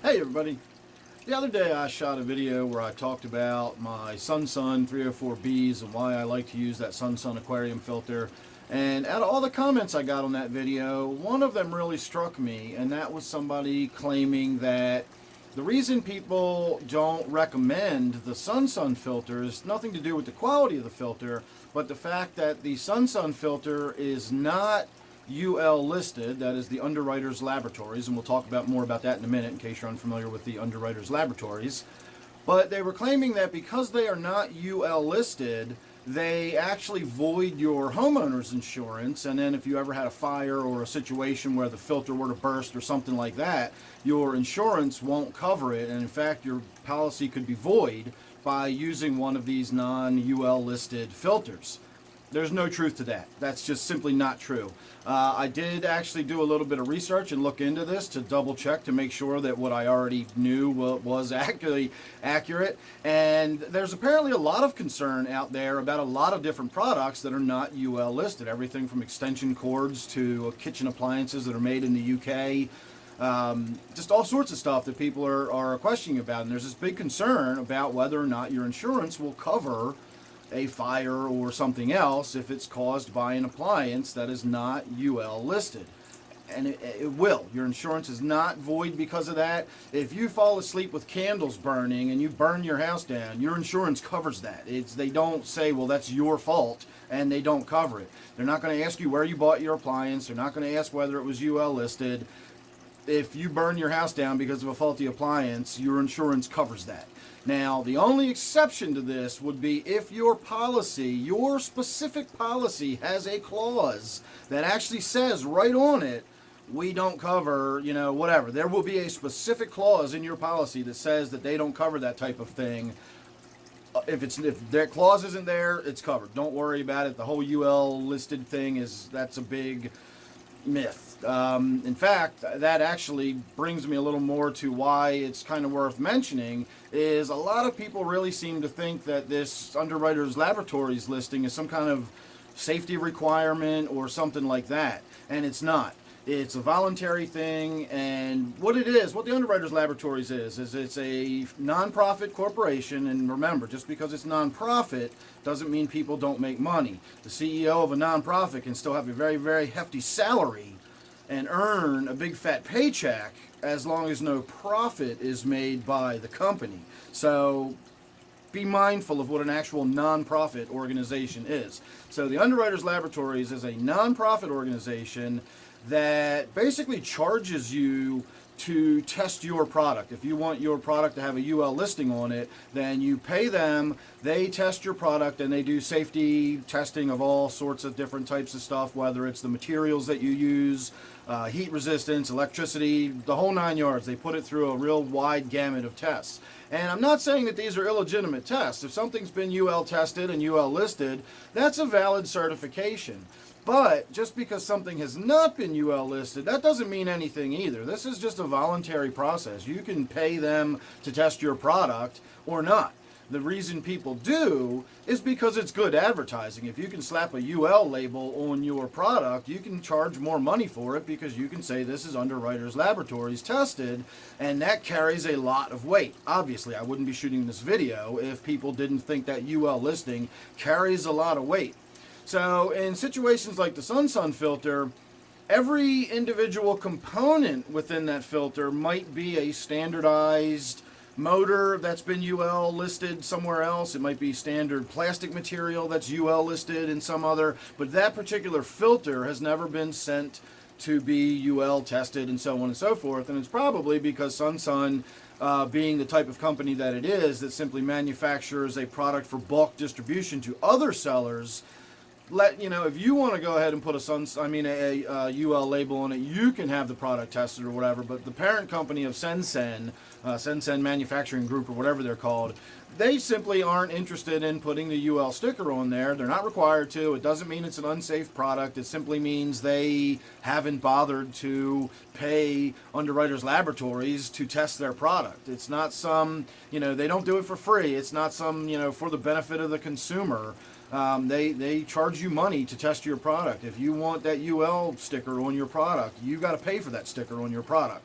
Hey everybody! The other day I shot a video where I talked about my SunSun 304Bs and why I like to use that SunSun aquarium filter. And out of all the comments I got on that video, one of them really struck me, and that was somebody claiming that the reason people don't recommend the SunSun filter is nothing to do with the quality of the filter, but the fact that the SunSun filter is not UL listed, that is the Underwriters Laboratories, and we'll talk about more about that in a minute in case you're unfamiliar with the Underwriters Laboratories. But they were claiming that because they are not UL listed, they actually void your homeowner's insurance, and then if you ever had a fire or a situation where the filter were to burst or something like that, your insurance won't cover it, and in fact your policy could be void by using one of these non-UL listed filters. There's no truth to that. That's just simply not true. I did actually do a little bit of research and look into this to double check to make sure that what I already knew was actually accurate. And there's apparently a lot of concern out there about a lot of different products that are not UL listed. Everything from extension cords to kitchen appliances that are made in the UK. Just all sorts of stuff that people are questioning about. And there's this big concern about whether or not your insurance will cover a fire or something else if it's caused by an appliance that is not UL listed. And it will. Your insurance is not void because of that. If you fall asleep with candles burning and you burn your house down, your insurance covers that. They don't say, well, that's your fault, and they don't cover it. They're not going to ask you where you bought your appliance. They're not going to ask whether it was UL listed. If you burn your house down because of a faulty appliance, your insurance covers that. Now, the only exception to this would be if your policy, your specific policy, has a clause that actually says right on it, we don't cover, whatever. There will be a specific clause in your policy that says that they don't cover that type of thing. If that clause isn't there, it's covered. Don't worry about it. The whole UL listed thing that's a big myth. In fact, that actually brings me a little more to why it's kind of worth mentioning, is a lot of people really seem to think that this Underwriters Laboratories listing is some kind of safety requirement or something like that, and it's not. It's a voluntary thing, and what the Underwriters Laboratories is it's a non-profit corporation, and remember, just because it's non-profit doesn't mean people don't make money. The CEO of a non-profit can still have a very, very hefty salary and earn a big fat paycheck as long as no profit is made by the company. So be mindful of what an actual non-profit organization is. So the Underwriters Laboratories is a non-profit organization that basically charges you to test your product. If you want your product to have a UL listing on it, then you pay them, they test your product, and they do safety testing of all sorts of different types of stuff, whether it's the materials that you use, heat resistance, electricity, the whole 9 yards. They put it through a real wide gamut of tests. And I'm not saying that these are illegitimate tests. If something's been UL tested and UL listed, that's a valid certification. But just because something has not been UL listed, that doesn't mean anything either. This is just a voluntary process. You can pay them to test your product or not. The reason people do is because it's good advertising. If you can slap a UL label on your product, you can charge more money for it because you can say this is Underwriters Laboratories tested, and that carries a lot of weight. Obviously, I wouldn't be shooting this video if people didn't think that UL listing carries a lot of weight. So in situations like the SunSun filter, every individual component within that filter might be a standardized motor that's been UL listed somewhere else. It might be standard plastic material that's UL listed in some other, but that particular filter has never been sent to be UL tested and so on and so forth. And it's probably because SunSun, being the type of company that it is, that simply manufactures a product for bulk distribution to other sellers, if you want to go ahead and put a UL label on it, you can have the product tested or whatever, but the parent company of SunSun, SunSun Manufacturing Group or whatever they're called, they simply aren't interested in putting the UL sticker on there. They're not required to. It doesn't mean it's an unsafe product. It simply means they haven't bothered to pay Underwriters Laboratories to test their product. It's not some, they don't do it for free. It's not some, for the benefit of the consumer. They charge you money to test your product. If you want that UL sticker on your product, you got to pay for that sticker on your product.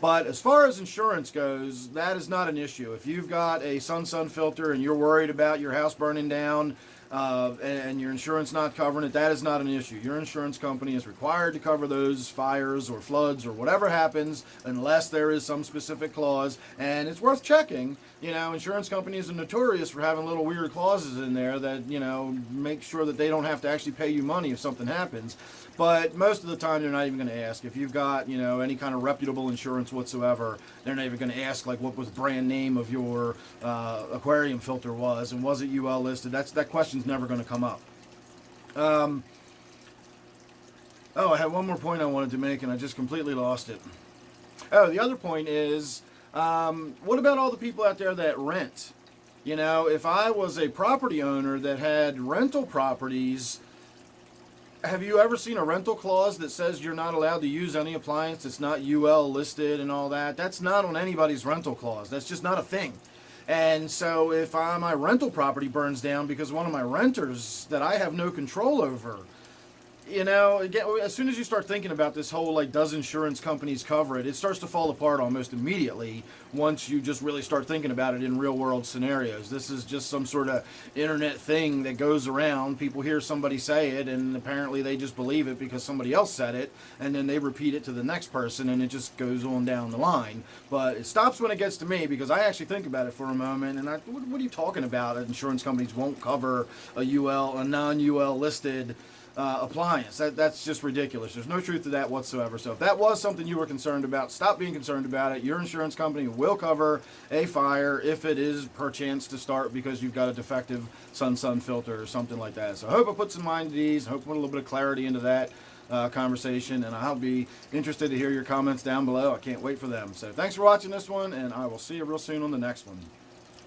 But as far as insurance goes, that is not an issue. If you've got a SunSun filter and you're worried about your house burning down and your insurance not covering it, that is not an issue. Your insurance company is required to cover those fires or floods or whatever happens unless there is some specific clause. And it's worth checking. You know, insurance companies are notorious for having little weird clauses in there that, you know, make sure that they don't have to actually pay you money if something happens. But most of the time, they're not even going to ask. If you've got, you know, any kind of reputable insurance whatsoever, they're not even going to ask, like, what was the brand name of your aquarium filter was, and was it UL listed? That question's never going to come up. Oh, I had one more point I wanted to make, and I just completely lost it. Oh, the other point is, what about all the people out there that rent? You know, if I was a property owner that had rental properties, have you ever seen a rental clause that says you're not allowed to use any appliance that's not UL listed and all that? That's not on anybody's rental clause. That's just not a thing. And so if my rental property burns down because one of my renters that I have no control over, you know, again, as soon as you start thinking about this whole, like, does insurance companies cover it, it starts to fall apart almost immediately once you just really start thinking about it in real world scenarios. This is just some sort of internet thing that goes around. People hear somebody say it, and apparently they just believe it because somebody else said it, and then they repeat it to the next person, and it just goes on down the line. But it stops when it gets to me, because I actually think about it for a moment, and what are you talking about? Insurance companies won't cover a non-UL listed appliance. That's just ridiculous. There's no truth to that whatsoever. So if that was something you were concerned about, stop being concerned about it. Your insurance company will cover a fire if it is perchance to start because you've got a defective SunSun filter or something like that. So I hope I put some mind at ease. I hope I put a little bit of clarity into that conversation, and I'll be interested to hear your comments down below. I can't wait for them. So thanks for watching this one, and I will see you real soon on the next one.